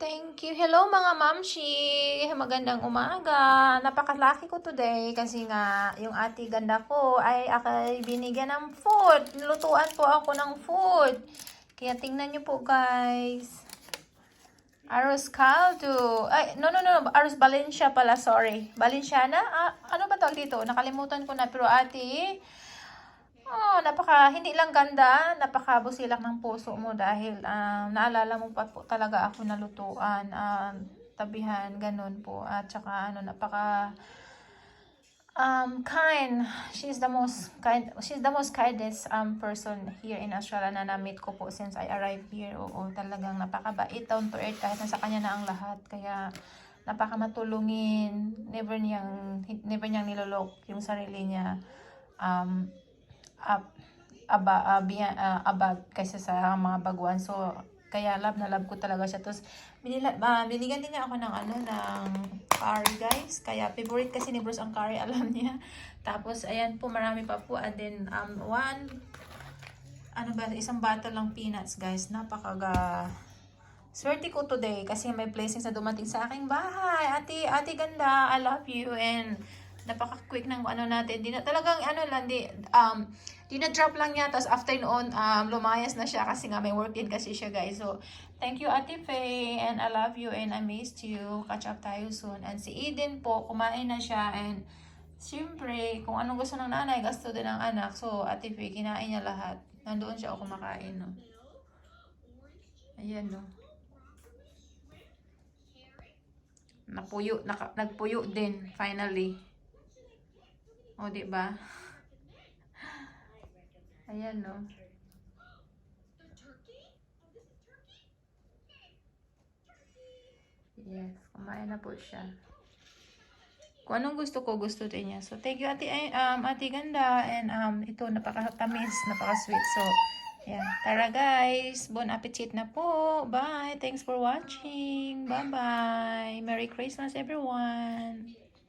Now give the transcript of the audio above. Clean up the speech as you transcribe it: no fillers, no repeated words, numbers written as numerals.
thank you. Hello mga mamshi! Magandang umaga. Napakalaki ko today kasi nga yung ate ganda ko ay akay binigyan ng food. Nilutuan po ako ng food. Kaya tingnan nyo po guys. Arroz caldo. Ay, no. Arroz Valencia pala, sorry. Valenciana? Ano ba tawag dito? Nakalimutan ko na. Pero ate, hindi lang ganda, napakabusilak ng puso mo dahil naalala mo pa po talaga ako nalutuan, tabihan, ganun po. At saka napaka kind. She's the most kindest person here in Australia na na-meet ko po since I arrived here. Oo, talagang napakabait, down to earth kahit nasa kanya na ang lahat. Kaya napakamatulungin, never niyang nilolok yung sarili niya. Abag kaysa sa mga baguhan. So, kaya love na love ko talaga siya. Tapos, binigyan din niya ako ng curry, guys. Kaya, favorite kasi ni Bruce ang curry, alam niya. Tapos, ayan po, marami pa po. And then, isang bottle lang peanuts, guys. Swerte ko today kasi may blessings na dumating sa aking bahay. Ate ganda, I love you. And, napaka-quick ng natin. Di na talagang drop lang niya. Tapos after noon, lumayas na siya kasi nga may work din kasi siya, guys. So, thank you Ate Faye and I love you and I missed you. Catch up tayo soon. And si Eden po, kumain na siya and siyempre, kung anong gusto ng nanay, gusto din ng anak. So, Ate Faye, kinain niya lahat. Nandoon siya o kumakain, no? Ayan, no? Nagpuyo din, finally. O, diba? Ayan, no? Yes, kumain na po siya. Kung anong gusto ko, gusto din niya. So, thank you, Ate Ganda. And, ito, napaka-tamis, napaka-sweet. So, yeah. Tara, guys. Bon appetit na po. Bye. Thanks for watching. Bye-bye. Merry Christmas, everyone.